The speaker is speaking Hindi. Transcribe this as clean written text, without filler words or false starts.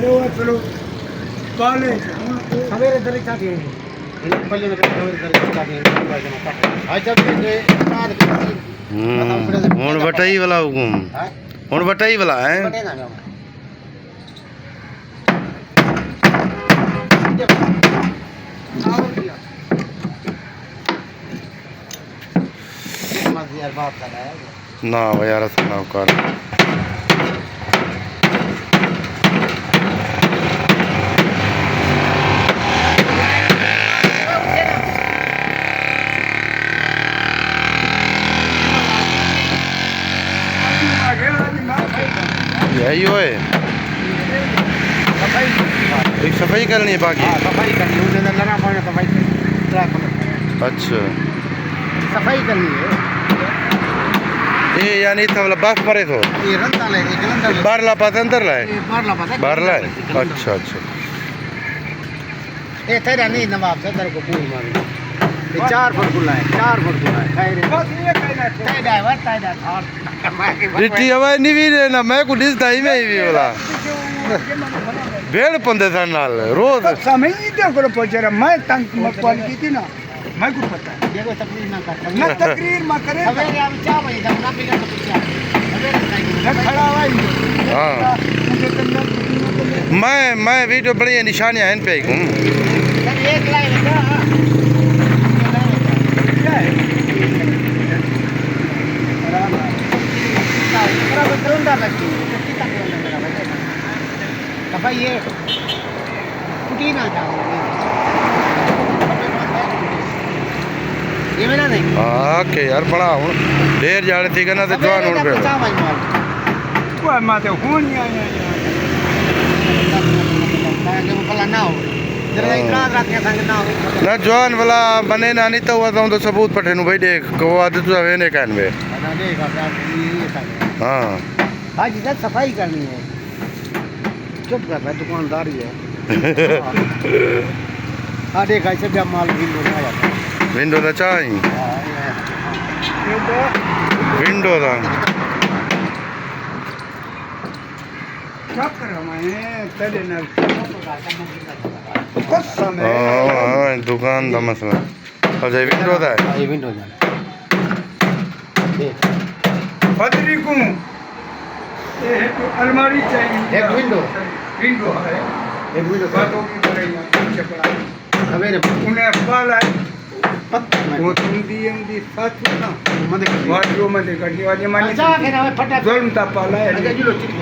अरे वो चलो पाले सवेरे दरी चाटी है इन पल्ले में सवेरे दरी चाटी है अच्छा ये रात के हुन बटाई वाला हुकुम हुन बटाई वाला है बटेगा ना मत यार बात कर रहा है ना यार सुना कर यही हो है एक सफाई करनी है बाकी सफाई करनी है उधर लगा पड़े सफाई अच्छा सफाई करनी है ये यानी था वाला बाफ परे तो ये रंता ले बारला पात अंदर लाए ये बारला पता बारला है अच्छा अच्छा ये तेरा नहीं नवाब से तेरे को पूल मार ये 4 फुट खुला है 4 फुट खुला है खैर बस ये कहना ताई ड्राइवर ताई दा और रिटी हवा नहीं भी ना मैं को डिस दाई में ही भी वाला भेड़ पंदे था नाल रोज समय ही दे करो पहुंचे मैं तंग मकवाल की थी ना मैं को पता है ये कोई तकलीफ ना कर ना तकरीर में करे सवेरे आप 4 बजे तक ना बिगड़ तो क्या सवेरे मैं खड़ा हुआ ही हाँ मैं वीडियो बढ़िया निशानियां हैं पे हूं सर एक लाइन है क्या है भाई ये कुटी ना था ये मेरा नहीं हां के यार बड़ा हूं ढेर जाने थी ना तो जवान होने पे वो माते होनी आया भला ना हो जरा इकरार रख के संग ना हो ना जवान वाला बने ना नहीं तो हुआ तो सबूत पठे नु भाई देख को आदत तो है ने कान में हां आज इधर सफाई करनी है चुप कर मैं दुकानदार ही है हाँ देखा ऐसे भी माल विंडो ना चाहिए विंडो ना क्या कर रहा मैं तेरे ना कुछ समय हां दुकान का मसला अब ये विंडो दा है ये विंडो जाना बदरी को ये है तो अलमारी चाहिए एक विंडो है एक विंडो बातों की करेगा पीछे पड़ा सवेरे उन्हें पाला है पत्ता वो तुम दी साथ में ना मत वादियों में देखा वादी मानी अच्छा के ना फटा जुल्म ता पाला है अच्छा जुलो चिट